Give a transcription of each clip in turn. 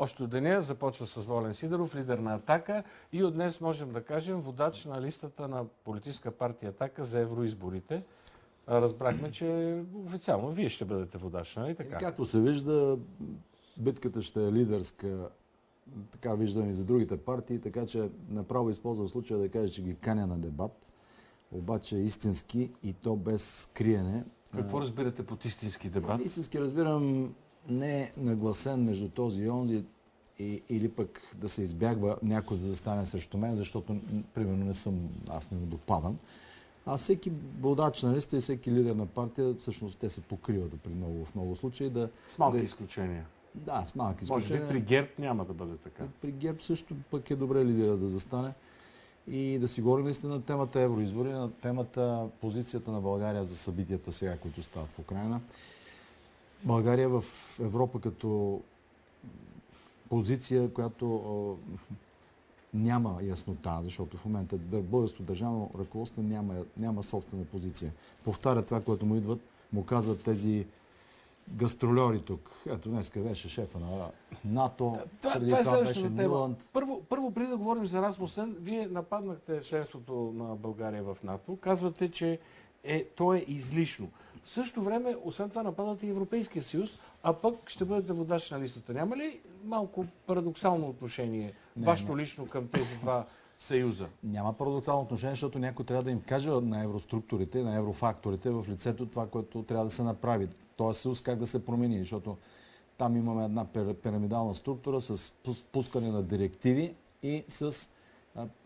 Още от деня започва с Волен Сидеров, лидер на Атака, и от днес можем да кажем водач на листата на политическа партия Атака за евроизборите. Разбрахме, че официално вие ще бъдете водач, нали така? Както се вижда, битката ще е лидерска, така виждам и за другите партии, така че направо използвам случая да кажа, че ги каня на дебат, обаче истински и то без криене. Какво разбирате под истински дебат? Истински разбирам не нагласен между този и онзи, или пък да се избягва някой да застане срещу мен, защото примерно аз не го допадам. А всеки водач на листа и всеки лидер на партия, всъщност те се покриват в много случаи. С малки изключения. Да, с малки изключения. Може би при ГЕРБ няма да бъде така. При ГЕРБ също пък е добре лидера да застане и да си говорим наистина на темата евроизбори, на темата позицията на България за събитията сега, които стават в Украйна. България в Европа като позиция, която няма яснота, защото в момента българското държавно ръководство няма собствена позиция. Повтаря това, което му казват тези гастролери тук. Ето, днеска беше шефа на НАТО. Това е следващата тема. Първо, преди да говорим за Расмусен, вие нападнахте членството на България в НАТО. Казвате, че то е излишно. В същото време, освен това, нападате и Европейския съюз, а пък ще бъдете водач на листата. Няма ли малко парадоксално отношение, вашето лично, към тези два съюза? Няма парадоксално отношение, защото някой трябва да им каже на евроструктурите, на еврофакторите в лицето това, което трябва да се направи. Този съюз как да се промени, защото там имаме една пирамидална структура с пускане на директиви и с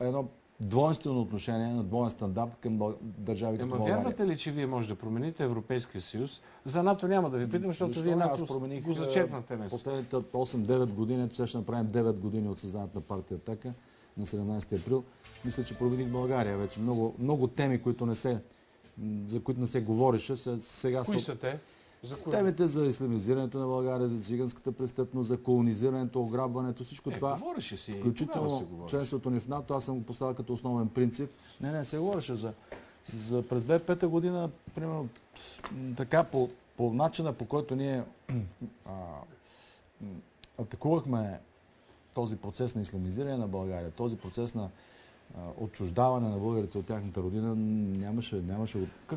едно двойствено отношение на двоен стандарт към държави като България. Вярвате ли, че вие може да промените Европейския съюз? За НАТО няма да ви питам, защото вие НАТО го зачерпнахте днес. Последните 8-9 години, сега ще направим 9 години от създаването на партия Атака на 17 април. Мисля, че промених България вече. Много теми, за които не се говореше. Сега кои са те? Темите за ислямизирането на България, за циганската престъпност, за колонизирането, ограбването, всичко това. Говореше си. Включително членството ни в НАТО, аз съм го поставил като основен принцип. Не се говореше за през 2005 година, примерно, така по начина, по който ние атакувахме този процес на ислямизиране на България, този процес на отчуждаване на българите от тяхната родина, нямаше.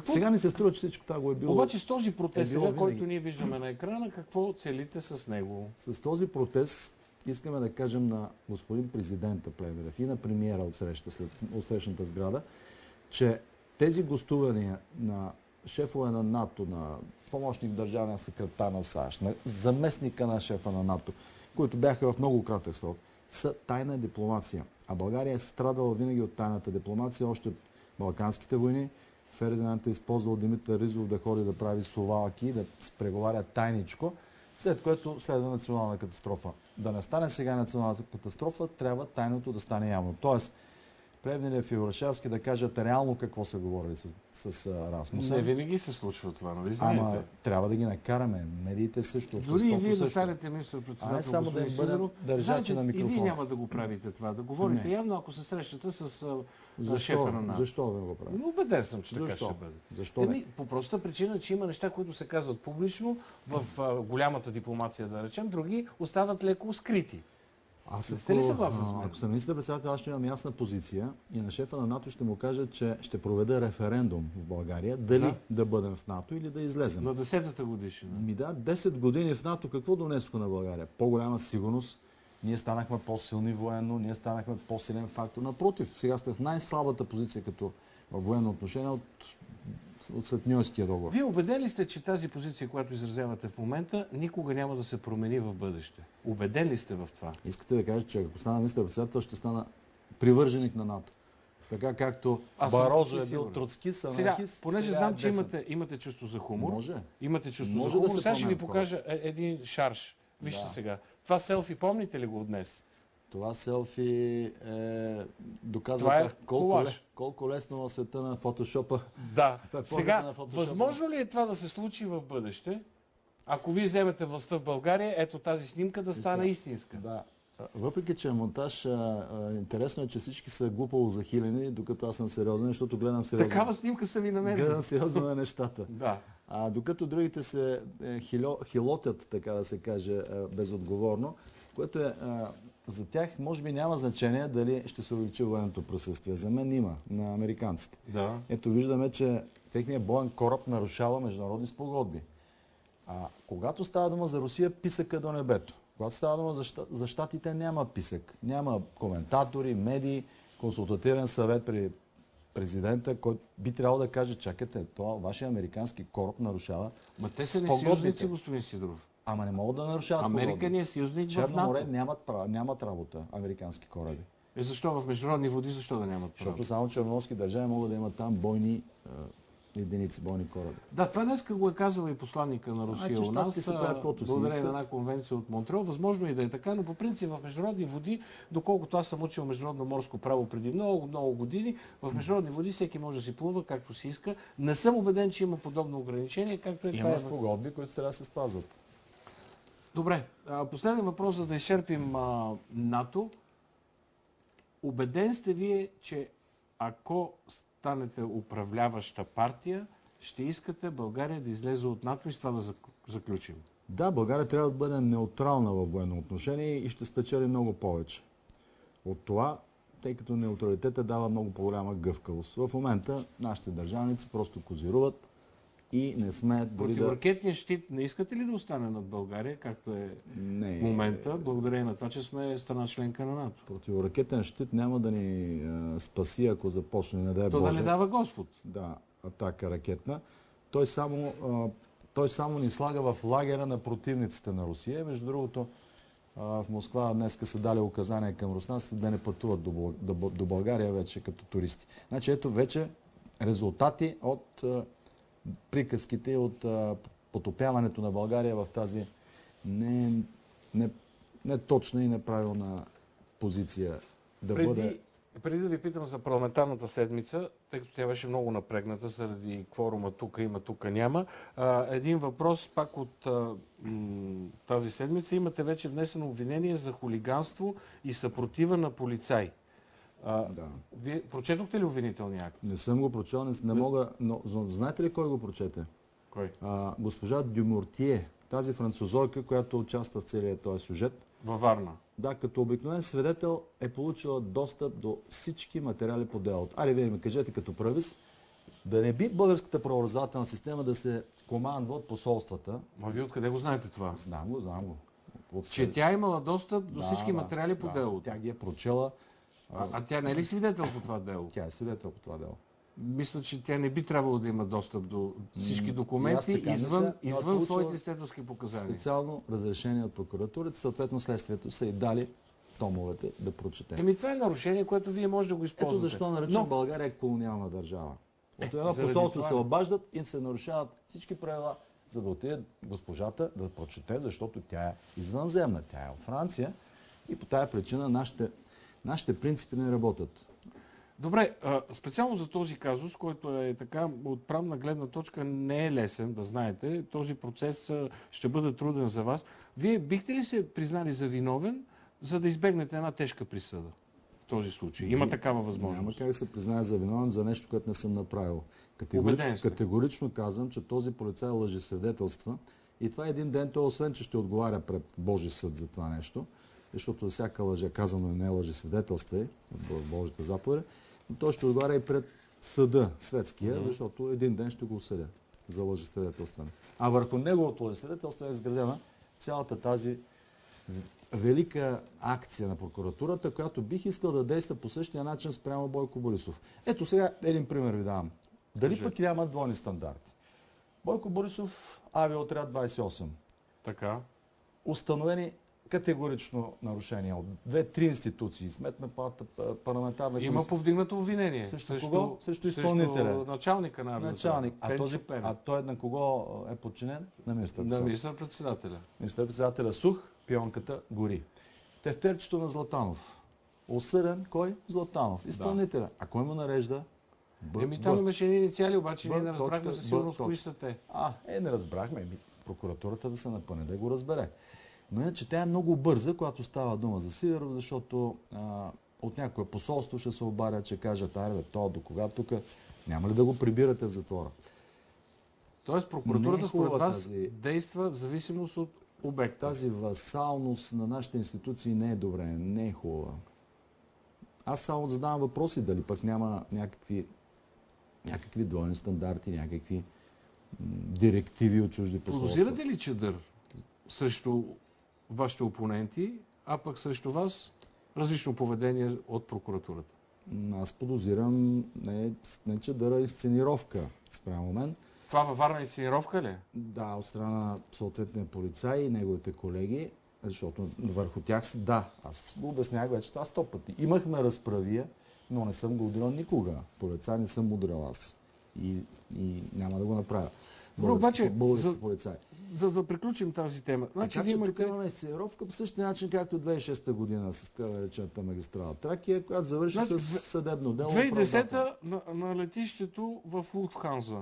Сега ни се струва, че всичко това го е било. Обаче с този протест, който ние виждаме на екрана, какво целите с него? С този протест искаме да кажем на господин президента Плевнелиев и на премиера от срещната сграда, че тези гостувания на шефове на НАТО, на помощник държавния секретар на САЩ, на заместника на шефа на НАТО, които бяха в много кратък срок, са тайна дипломация. А България е страдала винаги от тайната дипломация, още от Балканските войни. Фердинанд е използвал Димитър Ризов да ходи да прави совалки, да се преговаря тайничко, след което следва национална катастрофа. Да не стане сега национална катастрофа, трябва тайното да стане явно. Тоест, Плевнелиев и Орешарски да кажат реално какво са говорили с Расмусен. Не винаги се случва това, нали знаете? Ама трябва да ги накараме. Медиите също. Дори и вие да станете министър-председател. Не само да им бъдем държачи на микрофона. И вие няма да го правите това. Да говорите явно, ако се срещате с шефа на НАТО. Защо да го правим? Убеден съм, че така ще бъде. Защо? По простата причина, че има неща, които се казват публично в голямата дипломация, да речем, други остават леко скрити. Сте ли съгласен с мен? Ако съм министър-председател, аз ще имам ясна позиция и на шефа на НАТО ще му кажа, че ще проведе референдум в България, дали да бъдем в НАТО или да излезем. На 10-та годишна. 10 години в НАТО какво донесоха на България? По-голяма сигурност, ние станахме по-силни военно, ние станахме по-силен фактор. Напротив, сега сме в най-слабата позиция като военно отношение от след Ньойския договор. Вие убедени ли сте, че тази позиция, която изразявате в момента, никога няма да се промени в бъдеще? Убеден ли сте в това? Искате да кажете, че ако стана министър-председател, ще стана привърженик на НАТО. Така както Барозо е бил троцкист, анархист. Понеже знам, че имате чувство за хумор. Може. Имате чувство за хумор. Сега ще ви покажа един шарж. Вижте сега. Това селфи, помните ли го от днес? Това селфи доказва колко лесно в света на фотошопа. Да. Сега, възможно ли е това да се случи в бъдеще, ако вие вземете властта в България, ето тази снимка да стане истинска? Да. Въпреки, че е монтаж, интересно е, че всички са глупаво захилени, докато аз съм сериозен, защото гледам сериозно. Такава снимка са ви намерили. Гледам сериозно на нещата. Да. Докато другите се хилотят, така да се каже, безотговорно, което е, за тях може би няма значение дали ще се увеличи военното присъствие. За мен има, на американците. Да. Ето виждаме, че техният боен кораб нарушава международни спогодби. Когато става дума за Русия, писъка до небето. Когато става дума за щатите, няма писък. Няма коментатори, медии, консултативен съвет при президента, който би трябвало да каже, чакайте, това вашия американски кораб нарушава. Ма те са не съюзници, господин Сидоров. Ама не могат да нарушават спогодби. Америка не е съюзник в НАТО. Черно море нямат работа американски кораби. Защо в международни води, защо да нямат право? Защото само черноморски държави могат да имат там бойни единици, бойни кораби. Да, това днеска го е казал и посланника на Русия у нас. Благодарение на една конвенция от Монтреал. Възможно и да е така, но по принцип в международни води, доколкото аз съм учил международно морско право преди много години, в международни води всеки може да си плува както си иска. Не съм убеден, че има подобно ограничение, както е. Има спогодби, които трябва да се спазват. Добре. Последен въпрос, за да изчерпим НАТО. Убеден сте вие, че ако станете управляваща партия, ще искате България да излезе от НАТО и с това да заключим? Да, България трябва да бъде неутрална във военно отношение и ще спечели много повече от това, тъй като неутралитетът дава много по-голяма гъвкавост. В момента нашите държавници просто козируват и не сме дори Противоракетният щит не искате ли да остане над България, както е в момента, благодарение на това, че сме страна членка на НАТО? Противоракетен щит няма да ни спаси, ако започне, не дай Боже. То да не дава Господ. Да, атака ракетна. Той само ни слага в лагера на противниците на Русия. Между другото, в Москва днеска са дали указания към руснаците да не пътуват до България вече като туристи. Значи ето вече резултати от приказките от потопяването на България в тази не точна и неправилна позиция. Преди да ви питам за парламентарната седмица, тъй като тя беше много напрегната заради кворума тук има, тук няма, един въпрос пак от тази седмица. Имате вече внесено обвинение за хулиганство и съпротива на полицай. Да. Вие прочетохте ли обвинителния акт? Не съм го прочел, не мога, но знаете ли кой го прочете? Кой? Госпожа Дюмортие, тази французойка, която участва в целия този сюжет. Във Варна. Да, като обикновен свидетел е получила достъп до всички материали по делото. Аре, вие ми кажете като правис, да не би българската правораздавателна система да се командва от посолствата. А вие откъде го знаете това? Знам го. Че тя имала достъп до всички материали по делото? Тя ги е прочела. А тя не е ли свидетел по това дело? Тя е свидетел по това дело. Мисля, че тя не би трябвало да има достъп до всички документи извън своите следовски показания. Специално разрешение от прокуратурата, съответно следствието са и дали томовете да прочете. Това е нарушение, което вие може да го използвате. Ето защо наричам България колониална държава. От едно посолство се обаждат и се нарушават всички правила, за да отиде госпожата да прочете, защото тя е извънземна, тя е от Франция и по тая причина нашите принципи не работят. Добре, специално за този казус, който е така от правна гледна точка не е лесен, да знаете, този процес ще бъде труден за вас. Вие бихте ли се признали за виновен, за да избегнете една тежка присъда в този случай? Има такава възможност. Няма как да се призная за виновен за нещо, което не съм направил. Категорично казвам, че този полицай лъжесвидетелства и това е един ден, той освен, че ще отговаря пред Божи съд за това нещо, защото за всяка лъжа казано не е лъжесвидетелство в Божите заповеди, но той ще отговаря и пред съда светския, защото един ден ще го осъдя за лъжесвидетелстване. А върху неговото лъжесвидетелство е изградена цялата тази велика акция на прокуратурата, която бих искал да действа по същия начин спрямо Бойко Борисов. Ето сега един пример ви давам. Дали пък няма двойни стандарти? Бойко Борисов, авиоотряд 28. Така. Установени категорично нарушения от 2-3 институции. Сметна палата, парламентарна комисия. Има повдигнато обвинение. Срещу кого? Срещу изпълнителя. Срещу началника на авиоотряда. А той на кого е подчинен? На министър-председателя. На министър-председателя. Министър-председателя сух, пионката гори. Тефтерчето на Златанов. Осъден кой? Златанов. Изпълнителя. А кой му нарежда? Там имаше едни инициали, обаче ние не разбрахме със сигурност кои са те. Не разбрахме. Прокуратурата да се напъне, да го разбере. Но иначе тя е много бърза, когато става дума за Сидеров, защото от някое посолство ще се обаря, че кажат, то до кога тук няма ли да го прибирате в затвора? Тоест прокуратурата според вас действа в зависимост от обект. Тази васалност на нашите институции не е добре, не е хубава. Аз само задавам въпроси, дали пък няма някакви двойни стандарти, някакви директиви от чужди посолства. Подозирате ли чадър срещу вашите опоненти, а пък срещу вас различно поведение от прокуратурата? Аз подозирам не чадъра, инсценировка спрямо мен. Това във Варна инсценировка ли? Да, от страна на съответния полицай и неговите колеги, защото върху тях аз го обяснях вече това 100 пъти. Имахме разправия, но не съм го удрял никога. Полицай не съм удрял аз. И няма да го направя. Обаче, полицай. За да приключим тази тема. Значи, тук имаме инсценировка по същия начин, както 2006 година с така наречената магистрала Тракия, която завърши с съдебно дело. 2010 на летището в Луфтханза.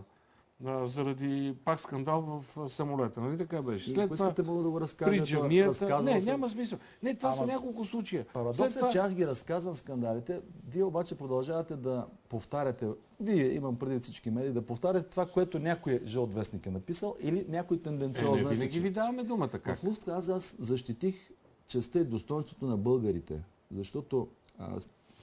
Заради пак скандал в самолета. Нали така беше? След това мога да го разкажа. При джамията... Не, няма смисъл. Не, това са няколко случая. Парадоксът е, че аз ги разказвам скандалите, вие обаче продължавате да повтаряте, вие имам преди всички медии, да повтаряте това, което някой жълт вестник е написал или някой тенденциозен вестник. Винаги ви даваме думата. Как? В Луфтханза аз защитих честта и достоинството на българите, защото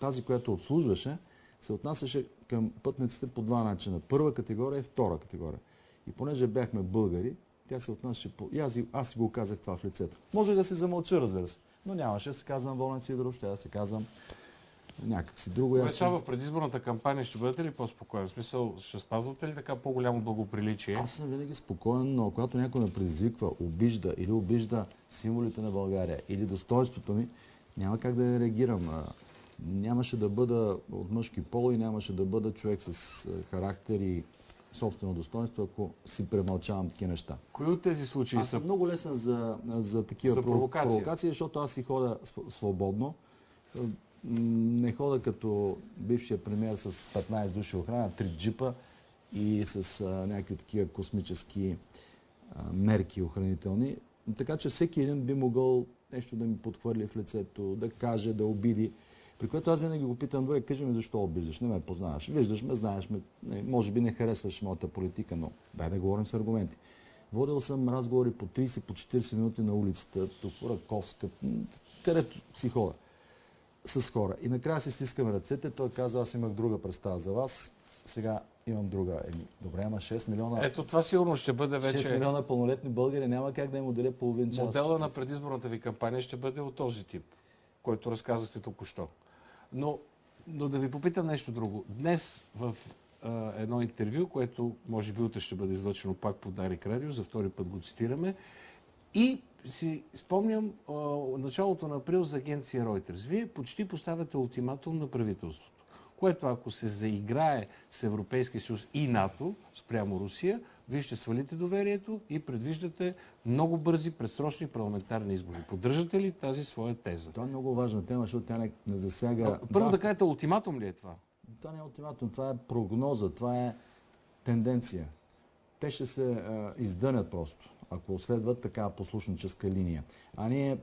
тази, която обслужваше, се отнасяше към пътниците по два начина. Първа категория и втора категория. И понеже бяхме българи, тя се отнасяше по... И аз си го казах това в лицето. Може да се замълча, разбира се. Но нямаше да се казвам Волен Сидоров, ще да се казвам някакси друго. Вече в предизборната кампания ще бъдете ли по-спокоен? В смисъл, ще спазвате ли така по-голямо благоприличие? Аз съм винаги спокоен, но когато някой ме предизвиква, обижда или обижда символите на България или достоинството ми, няма как да реагирам. Нямаше да бъда от мъжки пол и нямаше да бъда човек с характер и собствено достоинство, ако си премълчавам такива неща. Кои от тези случаи аз съм много лесен за такива провокации, защото аз си хода свободно. Не хода като бившия премиер с 15 души охрана, 3 джипа и с някакви такива космически мерки охранителни. Така че всеки един би могъл нещо да ми подхвърли в лицето, да каже, да обиди. При което аз винаги го питам, добре, кажи ми защо обиждаш, не ме познаваш. Виждаш ме, знаеш ме, може би не харесваш моята политика, но дай да говорим с аргументи. Водил съм разговори по 30, по 40 минути на улицата, тук, Раковска, където си хода с хора. И накрая си стискаме ръцете, той казва, аз имах друга представа за вас, сега имам друга. Добре, ама 6 милиона... Ето това сигурно ще бъде вече... 6 милиона пълнолетни българи, няма как да им отделя половин час. Модела на предизборната ви кампания ще бъде от този тип, който разказахте току-що. Но да ви попитам нещо друго. Днес в едно интервю, което може би утре ще бъде излъчено пак по Дарик Радио, за втори път го цитираме, и си спомням началото на април за агенция Reuters. Вие почти поставяте ултиматум на правителството, което ако се заиграе с Европейския съюз и НАТО спрямо Русия, вие ще свалите доверието и предвиждате много бързи предсрочни парламентарни избори. Поддържате ли тази своя теза? Това е много важна тема, защото тя не засяга... Първо да кажете, ултиматум ли е това? Това не е ултиматум, това е прогноза, това е тенденция. Те ще се издънят просто, ако следват такава послушническа линия. А ние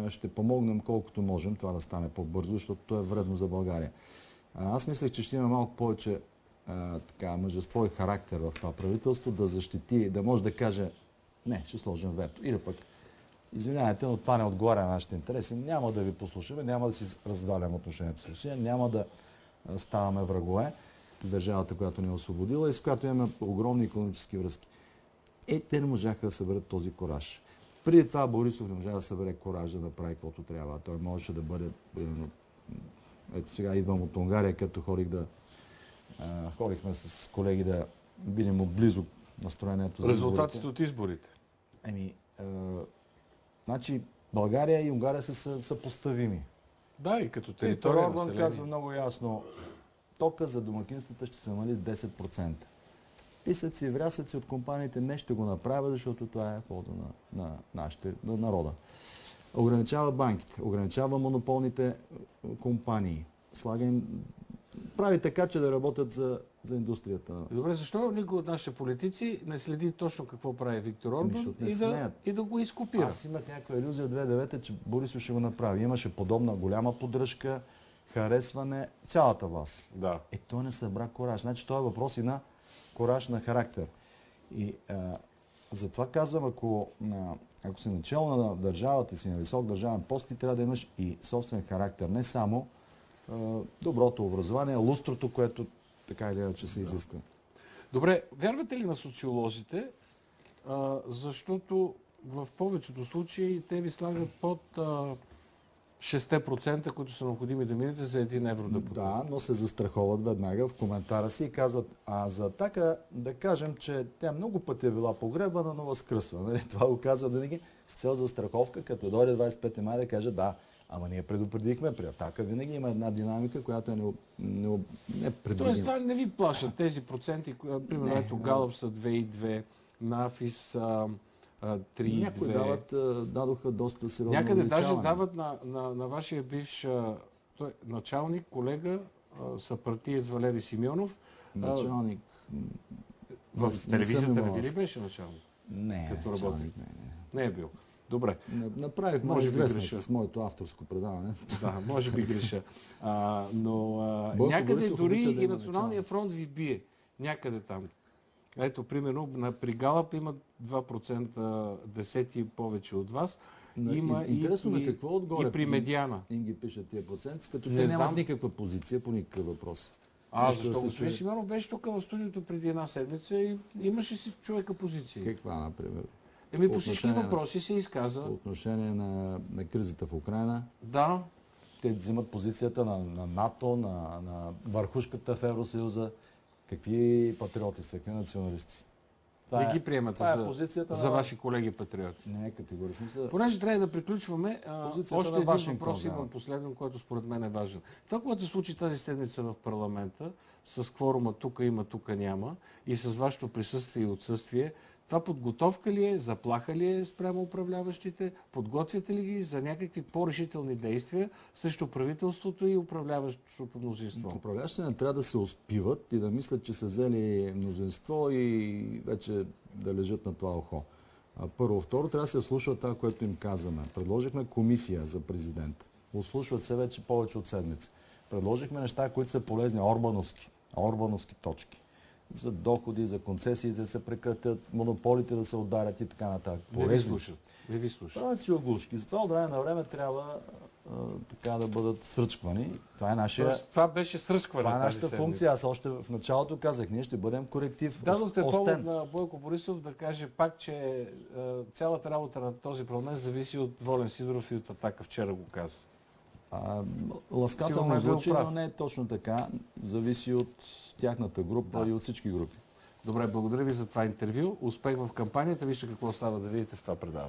ще помогнем колкото можем това да стане по-бързо, защото то е вредно за България. Аз мислех, че ще има малко повече мъжество и характер в това правителство, да защити, да може да каже не, ще сложим вето. Или пък, извинявайте, но това не отговаря на нашите интереси. Няма да ви послушаме, няма да си развалям отношението с Русия, няма да ставаме врагове с държавата, която ни е освободила и с която имаме огромни икономически връзки. Те не можаха да съберат този кораж. Преди това Борисов не можа да събере кораж да направи каквото трябва. Той можеше да бъде... Ето сега идвам от Унгария, като ходихме с колеги да видим отблизо настроението за резултатите от изборите. Значи България и Унгария са съпоставими. Да, и като територия население. Орбан казва много ясно, тока за домакинствата ще се намали 10%. Писъци и врясъци от компаниите не ще го направят, защото това е полза на народа. Ограничава банките, ограничава монополните компании. Прави така, че да работят за индустрията. Добре, защо никой от нашите политици не следи точно какво прави Виктор Орбан и да го изкопира? Аз имах някаква илюзия 2009, че Борисов ще го направи. Имаше подобна голяма поддръжка, харесване, цялата власт. Да. Той не събра кораж. Значи това е въпрос и на кораж на характер. И Затова казвам, ако си начало на държавата си, на висок държавен пост, ти трябва да имаш и собствен характер. Не само доброто образование, лустрото, което така или иначе се изисква. Добре, вярвате ли на социолозите? Защото в повечето случаи те ви слагат под 6%, които са необходими да минете за 1 евро депутат. Да, но се застраховат веднага в коментара си и казват, за Атака да кажем, че тя много пъти е била погребана, но възкръсва. Нали? Това го казват винаги с цел застраховка, като дойде 25 май да каже да, ама ние предупредихме, при Атака винаги има една динамика, която е непредвидима. Тоест това не ви плашат тези проценти, примерно ето Галъп са 2,2, Нафис 3,2. Някои дадоха доста сериозно някъде увеличаване. даже дават на вашия бивш началник, колега, съпартиец Валери Симеонов. Началник. В телевизията не ви ли беше началник? Не, като началник, не е бил. Добре. Направих може известно с моето авторско предаване. Да, може би греша. Но някъде дори и Националния фронт ви бие. Някъде там. Ето, примерно, при Галъп имат 2% десети повече от вас. Има интересно на какво отгоре и при Медиана. Им ги пишат тия проценти, като те нямат никаква позиция по никакъв въпрос. Защо господин Симеонов беше тук в студиото преди една седмица и имаше си човека позиция. Каква, например? По всички въпроси се изказа. По отношение на кризата в Украйна. Да. Те взимат позицията на НАТО, на върхушката в Евросъюза. Какви патриоти са, какви националисти са? Не ги приемате за ваши колеги патриоти. Не, категорично са. Понеже трябва да приключваме, още един въпрос имам последен, който според мен е важен. Това, което се случи тази седмица в парламента, с кворума тук има, тук няма, и с вашето присъствие и отсъствие, това подготовка ли е, заплаха ли е спрямо управляващите? Подготвяте ли ги за някакви по-решителни действия срещу правителството и управляващото мнозинство? Управляващите не трябва да се успиват и да мислят, че са взели мнозинство и вече да лежат на това ухо. Първо. Второ, трябва да се вслушват това, което им казваме. Предложихме комисия за президента. Ослушват се вече повече от седмица. Предложихме неща, които са полезни, орбановски точки. За доходи, за концесиите да се прекратят, монополите да се ударят и така нататък. Не ви слушат. Правят си оглушки. Затова от време на време трябва така да бъдат сръчквани. Това е нашия... Това беше сръчкване. Това е нашата функция. Аз още в началото казах, ние ще бъдем коректив. Дадохте повод на Бойко Борисов да каже пак, че цялата работа на този парламент зависи от Волен Сидеров и от Атака. Вчера го каза. Ласкателно звучи, но не е точно така. Зависи от тяхната група и от всички групи. Добре, благодаря ви за това интервю. Успех в кампанията. Вижте какво става да видите в това предаване.